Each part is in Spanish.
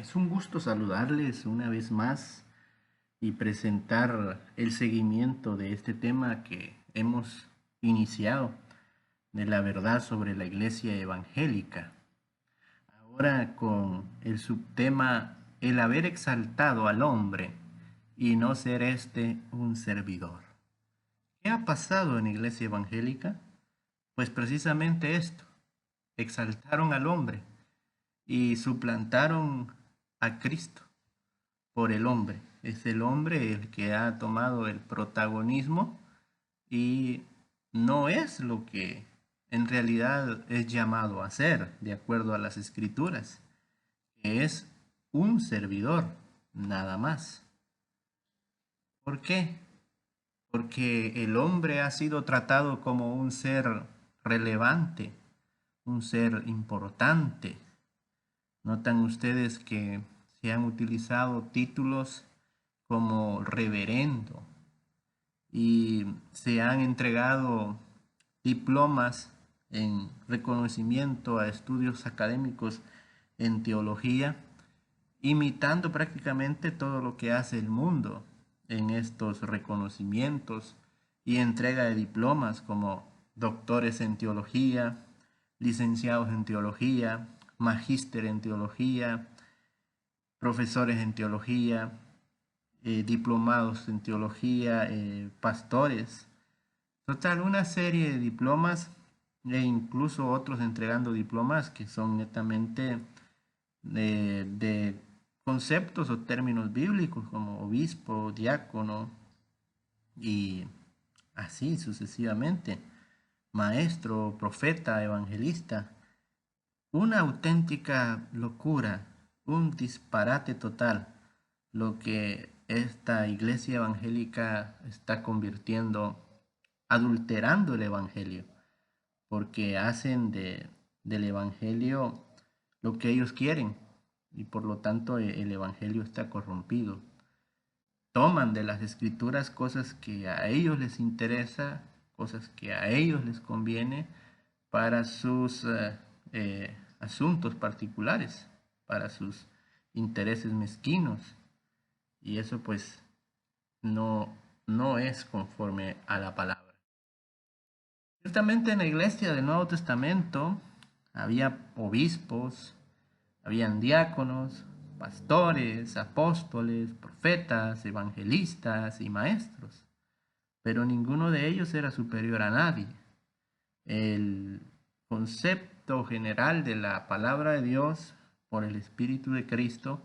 Es un gusto saludarles una vez más y presentar el seguimiento de este tema que hemos iniciado de la verdad sobre la iglesia evangélica. Ahora con el subtema el haber exaltado al hombre y no ser este un servidor. ¿Qué ha pasado en la iglesia evangélica? Pues precisamente esto, exaltaron al hombre y suplantaron a Cristo por el hombre. Es el hombre el que ha tomado el protagonismo y no es lo que en realidad es llamado a ser, de acuerdo a las escrituras, que es un servidor, nada más. ¿Por qué? Porque el hombre ha sido tratado como un ser relevante, un ser importante. Notan ustedes que se han utilizado títulos como reverendo y se han entregado diplomas en reconocimiento a estudios académicos en teología, imitando prácticamente todo lo que hace el mundo en estos reconocimientos y entrega de diplomas como doctores en teología, licenciados en teología, magíster en teología, profesores en teología, diplomados en teología, pastores. Total, una serie de diplomas e incluso otros entregando diplomas que son netamente de conceptos o términos bíblicos como obispo, diácono y así sucesivamente, maestro, profeta, evangelista. Una auténtica locura, un disparate total, lo que esta iglesia evangélica está convirtiendo, adulterando el evangelio, porque hacen del evangelio lo que ellos quieren y por lo tanto el evangelio está corrompido. Toman de las escrituras cosas que a ellos les interesa, cosas que a ellos les conviene para sus asuntos particulares, para sus intereses mezquinos. Y eso pues no, no es conforme a la palabra. Ciertamente en la iglesia del Nuevo Testamento había obispos, habían diáconos, pastores, apóstoles, profetas, evangelistas y maestros, pero ninguno de ellos era superior a nadie. El concepto general de la palabra de Dios por el Espíritu de Cristo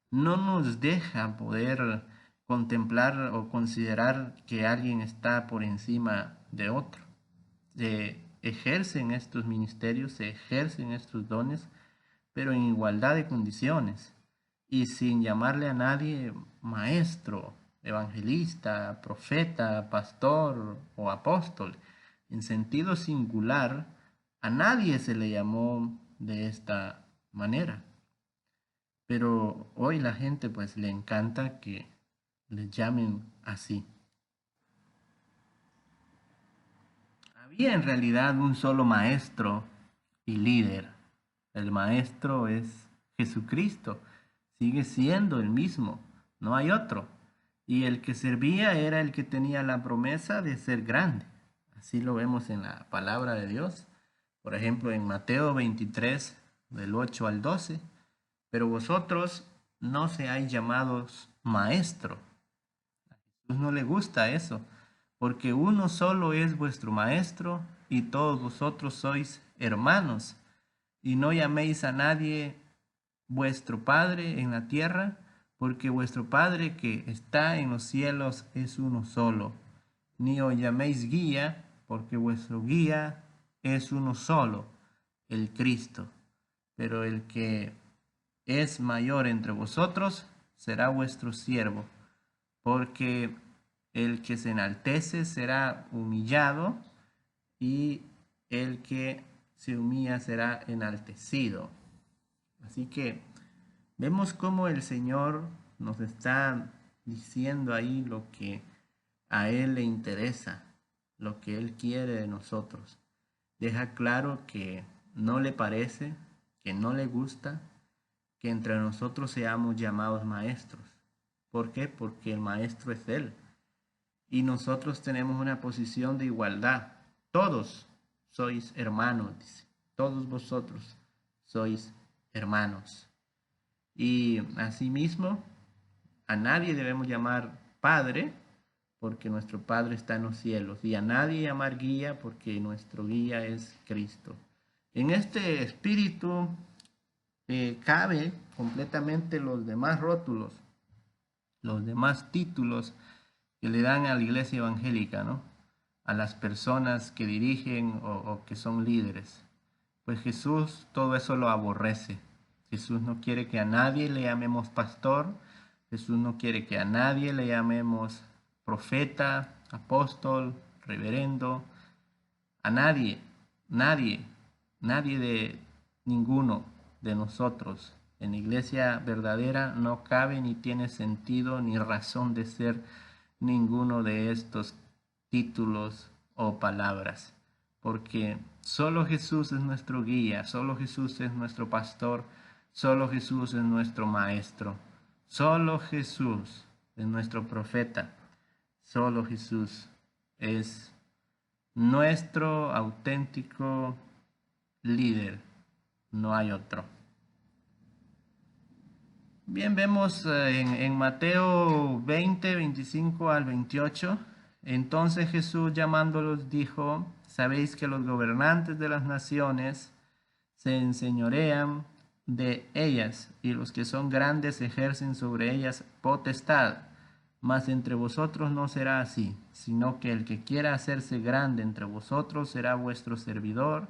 no nos deja poder contemplar o considerar que alguien está por encima de otro. Se ejercen estos ministerios, se ejercen estos dones, pero en igualdad de condiciones y sin llamarle a nadie maestro, evangelista, profeta, pastor o apóstol. En sentido singular, a nadie se le llamó de esta manera. Pero hoy la gente pues le encanta que le llamen así. Había en realidad un solo maestro y líder. El maestro es Jesucristo. Sigue siendo el mismo. No hay otro. Y el que servía era el que tenía la promesa de ser grande. Así lo vemos en la palabra de Dios. Por ejemplo, en Mateo 23, del 8 al 12. Pero vosotros no seáis llamados maestro. A Jesús no le gusta eso, porque uno solo es vuestro maestro y todos vosotros sois hermanos. Y no llaméis a nadie vuestro Padre en la tierra, porque vuestro Padre que está en los cielos es uno solo. Ni os llaméis guía, porque vuestro guía es uno solo, el Cristo. Pero el que es mayor entre vosotros será vuestro siervo, porque el que se enaltece será humillado y el que se humilla será enaltecido. Así que vemos cómo el Señor nos está diciendo ahí lo que a Él le interesa, lo que Él quiere de nosotros. Deja claro que no le parece, que no le gusta, que entre nosotros seamos llamados maestros. ¿Por qué? Porque el maestro es Él. Y nosotros tenemos una posición de igualdad. Todos sois hermanos, dice. Todos vosotros sois hermanos. Y asimismo, a nadie debemos llamar Padre, porque nuestro Padre está en los cielos. Y a nadie llamar guía, porque nuestro guía es Cristo. En este espíritu cabe completamente los demás rótulos, los demás títulos que le dan a la iglesia evangélica, ¿no? A las personas que dirigen o que son líderes. Pues Jesús todo eso lo aborrece. Jesús no quiere que a nadie le llamemos pastor. Jesús no quiere que a nadie le llamemos profeta, apóstol, reverendo. A nadie, nadie, nadie de ninguno de nosotros. En la iglesia verdadera no cabe ni tiene sentido ni razón de ser ninguno de estos títulos o palabras, porque solo Jesús es nuestro guía, solo Jesús es nuestro pastor, solo Jesús es nuestro maestro, solo Jesús es nuestro profeta, solo Jesús es nuestro auténtico líder, no hay otro. Bien, vemos en Mateo 20, 25 al 28. Entonces Jesús llamándolos dijo, sabéis que los gobernantes de las naciones se enseñorean de ellas, y los que son grandes ejercen sobre ellas potestad. Mas entre vosotros no será así, sino que el que quiera hacerse grande entre vosotros será vuestro servidor,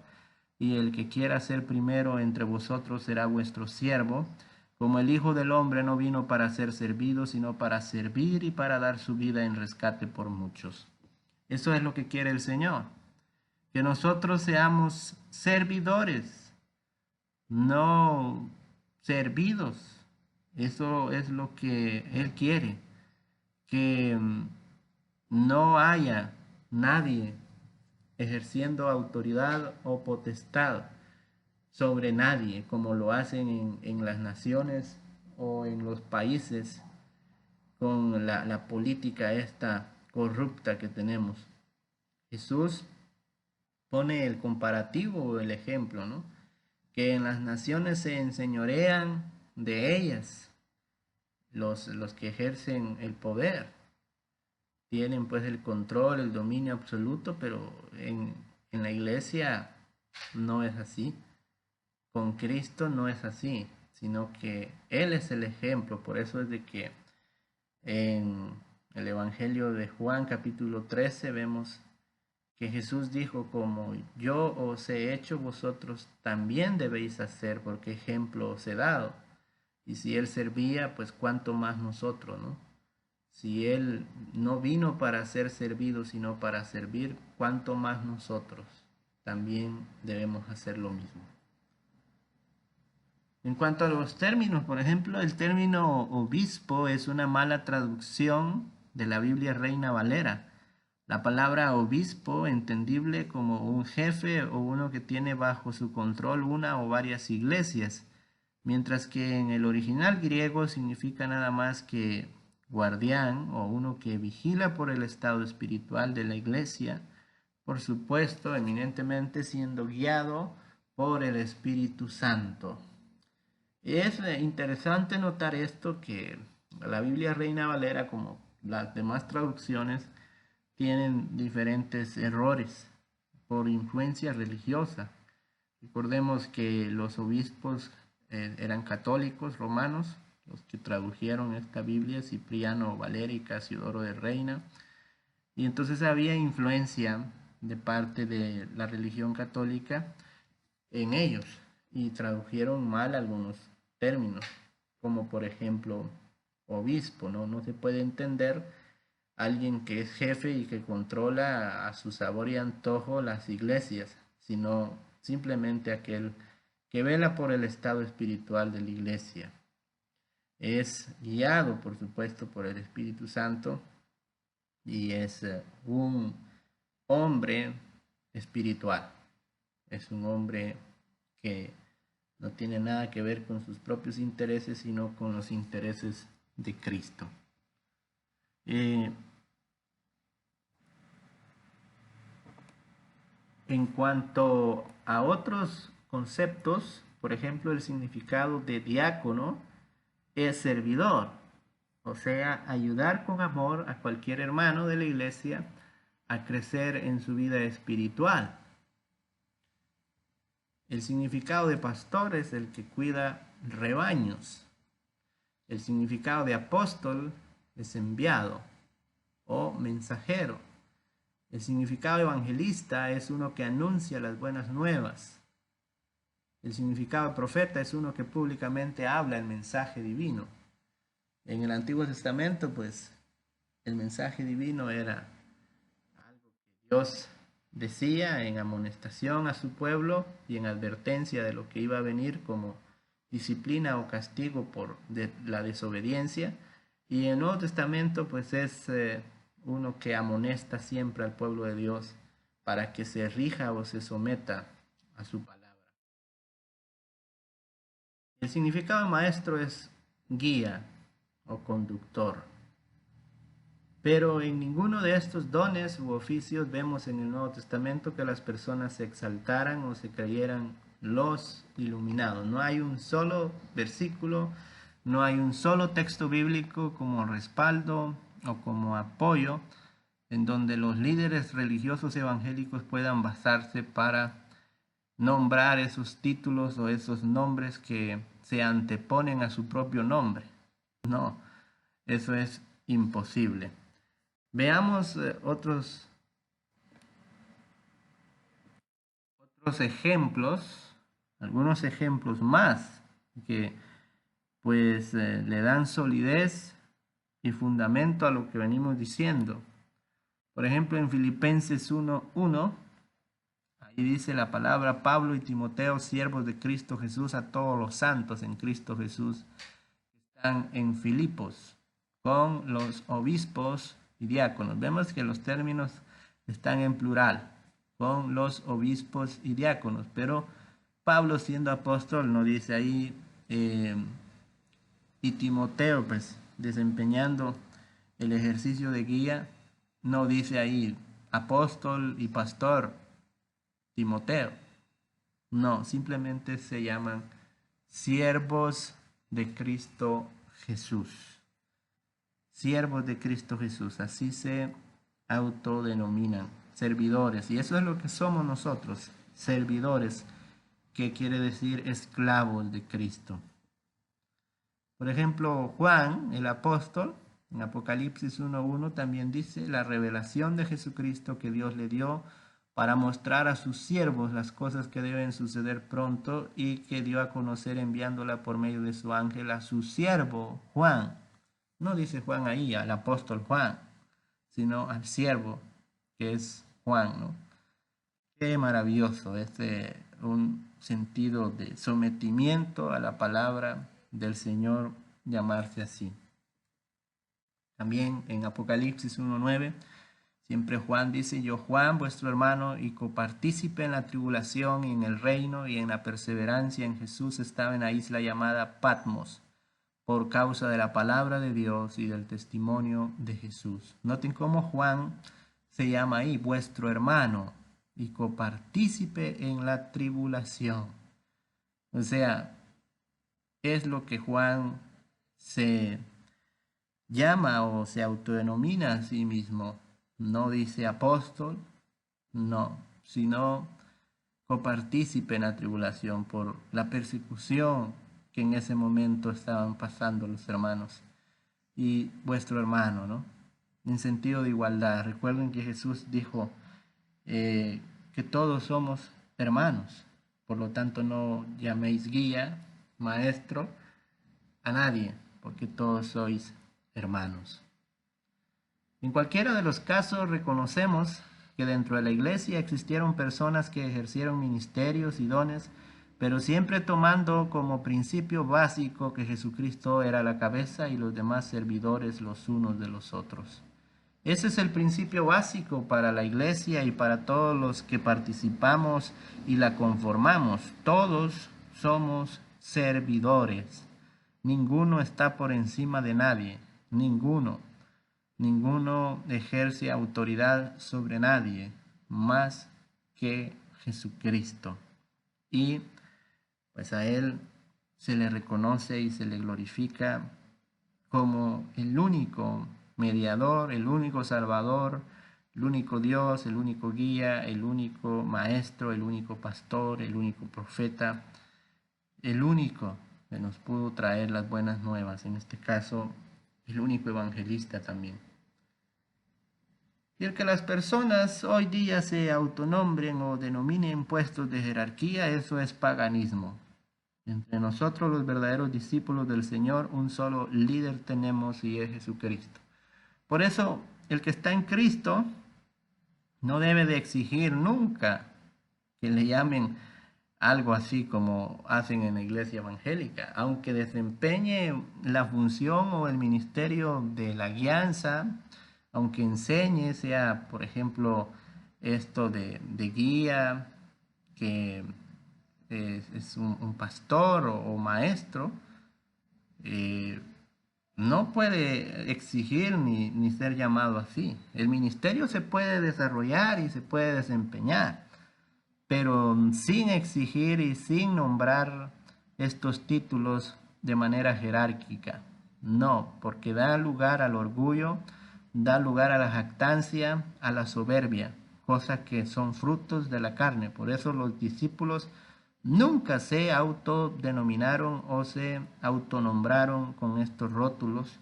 y el que quiera ser primero entre vosotros será vuestro siervo. Como el Hijo del Hombre no vino para ser servido, sino para servir y para dar su vida en rescate por muchos. Eso es lo que quiere el Señor, que nosotros seamos servidores, no servidos. Eso es lo que Él quiere, que no haya nadie ejerciendo autoridad o potestad sobre nadie, como lo hacen en las naciones o en los países con la política esta corrupta que tenemos. Jesús pone el comparativo o el ejemplo, ¿no? Que en las naciones se enseñorean de ellas los que ejercen el poder. Tienen pues el control, el dominio absoluto, pero en la iglesia no es así. Con Cristo no es así, sino que Él es el ejemplo. Por eso es de que en el Evangelio de Juan capítulo 13 vemos que Jesús dijo, como yo os he hecho, vosotros también debéis hacer, porque ejemplo os he dado. Y si Él servía, pues cuánto más nosotros, ¿no? Si Él no vino para ser servido, sino para servir, cuánto más nosotros también debemos hacer lo mismo. En cuanto a los términos, por ejemplo, el término obispo es una mala traducción de la Biblia Reina Valera. La palabra obispo, entendible como un jefe o uno que tiene bajo su control una o varias iglesias, mientras que en el original griego significa nada más que guardián o uno que vigila por el estado espiritual de la iglesia, por supuesto, eminentemente siendo guiado por el Espíritu Santo. Es interesante notar esto, que la Biblia Reina Valera, como las demás traducciones, tienen diferentes errores por influencia religiosa. Recordemos que los obispos eran católicos romanos, los que tradujeron esta Biblia, Cipriano Valera y Casiodoro de Reina, y entonces había influencia de parte de la religión católica en ellos y tradujeron mal algunos términos, como por ejemplo obispo, ¿no? No se puede entender alguien que es jefe y que controla a su sabor y antojo las iglesias, sino simplemente aquel que vela por el estado espiritual de la iglesia. Es guiado, por supuesto, por el Espíritu Santo y es un hombre espiritual. Es un hombre que No tiene nada que ver con sus propios intereses, sino con los intereses de Cristo. En cuanto a otros conceptos, por ejemplo, el significado de diácono es servidor, o sea, ayudar con amor a cualquier hermano de la iglesia a crecer en su vida espiritual. El significado de pastor es el que cuida rebaños. El significado de apóstol es enviado o mensajero. El significado de evangelista es uno que anuncia las buenas nuevas. El significado de profeta es uno que públicamente habla el mensaje divino. En el Antiguo Testamento, pues, el mensaje divino era algo que Dios decía en amonestación a su pueblo y en advertencia de lo que iba a venir como disciplina o castigo por la desobediencia. Y en el Nuevo Testamento, pues, es uno que amonesta siempre al pueblo de Dios para que se rija o se someta a su palabra. El significado de maestro es guía o conductor. Pero en ninguno de estos dones u oficios vemos en el Nuevo Testamento que las personas se exaltaran o se creyeran los iluminados. No hay un solo versículo, no hay un solo texto bíblico como respaldo o como apoyo en donde los líderes religiosos evangélicos puedan basarse para nombrar esos títulos o esos nombres que se anteponen a su propio nombre. No, eso es imposible. Veamos otros ejemplos, algunos ejemplos más que pues le dan solidez y fundamento a lo que venimos diciendo. Por ejemplo, en Filipenses 1:1, ahí dice la palabra: Pablo y Timoteo, siervos de Cristo Jesús, a todos los santos en Cristo Jesús que están en Filipos, con los obispos y diáconos. Vemos que los términos están en plural, con los obispos y diáconos, pero Pablo, siendo apóstol, no dice ahí, y Timoteo, pues, desempeñando el ejercicio de guía, no dice ahí apóstol y pastor Timoteo. No, simplemente se llaman siervos de Cristo Jesús. Siervos de Cristo Jesús, así se autodenominan, servidores. Y eso es lo que somos nosotros, servidores, que quiere decir esclavos de Cristo. Por ejemplo, Juan, el apóstol, en Apocalipsis 1:1 también dice: la revelación de Jesucristo que Dios le dio para mostrar a sus siervos las cosas que deben suceder pronto, y que dio a conocer enviándola por medio de su ángel a su siervo Juan. No dice Juan ahí, al apóstol Juan, sino al siervo, que es Juan, ¿no? Qué maravilloso, un sentido de sometimiento a la palabra del Señor, llamarse así. También en Apocalipsis 1:9, siempre Juan dice: yo Juan, vuestro hermano y copartícipe en la tribulación y en el reino y en la perseverancia en Jesús, estaba en la isla llamada Patmos, por causa de la palabra de Dios y del testimonio de Jesús. Noten cómo Juan se llama ahí vuestro hermano y copartícipe en la tribulación. O sea, es lo que Juan se llama o se autodenomina a sí mismo. No dice apóstol, no, sino copartícipe en la tribulación por la persecución que en ese momento estaban pasando los hermanos. Y vuestro hermano, ¿no? En sentido de igualdad. Recuerden que Jesús dijo que todos somos hermanos. Por lo tanto, no llaméis guía, maestro, a nadie, porque todos sois hermanos. En cualquiera de los casos, reconocemos que dentro de la iglesia existieron personas que ejercieron ministerios y dones, pero siempre tomando como principio básico que Jesucristo era la cabeza y los demás servidores los unos de los otros. Ese es el principio básico para la iglesia y para todos los que participamos y la conformamos. Todos somos servidores. Ninguno está por encima de nadie, ninguno. Ninguno ejerce autoridad sobre nadie más que Jesucristo. Y pues a Él se le reconoce y se le glorifica como el único mediador, el único salvador, el único Dios, el único guía, el único maestro, el único pastor, el único profeta, el único que nos pudo traer las buenas nuevas, en este caso, el único evangelista también. Y el que las personas hoy día se autonombren o denominen puestos de jerarquía, eso es paganismo. Entre nosotros, los verdaderos discípulos del Señor, un solo líder tenemos y es Jesucristo. Por eso, el que está en Cristo no debe de exigir nunca que le llamen algo así como hacen en la iglesia evangélica, aunque desempeñe la función o el ministerio de la guianza, aunque enseñe, sea por ejemplo esto de guía, que es un pastor o maestro, no puede exigir ni ser llamado así. El ministerio se puede desarrollar y se puede desempeñar, pero sin exigir y sin nombrar estos títulos de manera jerárquica. No, porque da lugar al orgullo, da lugar a la jactancia, a la soberbia, cosas que son frutos de la carne. Por eso los discípulos nunca se autodenominaron o se autonombraron con estos rótulos,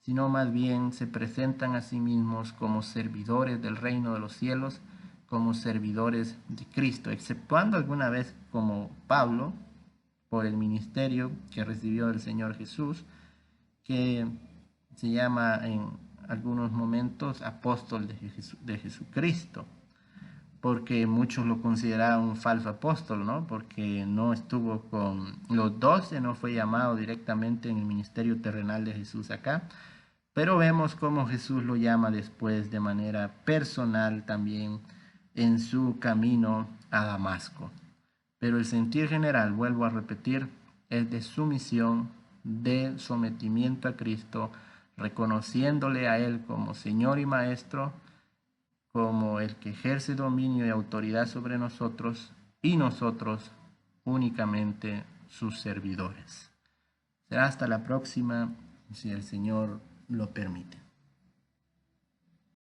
sino más bien se presentan a sí mismos como servidores del reino de los cielos, como servidores de Cristo, exceptuando alguna vez como Pablo, por el ministerio que recibió del Señor Jesús, que se llama en algunos momentos apóstol de Jesucristo, porque muchos lo consideraban un falso apóstol, ¿no? Porque no estuvo con los 12, no fue llamado directamente en el ministerio terrenal de Jesús acá, pero vemos cómo Jesús lo llama después de manera personal también en su camino a Damasco. Pero el sentir general, vuelvo a repetir, es de sumisión, de sometimiento a Cristo, reconociéndole a Él como Señor y Maestro, como el que ejerce dominio y autoridad sobre nosotros y nosotros únicamente sus servidores. Será hasta la próxima, si el Señor lo permite.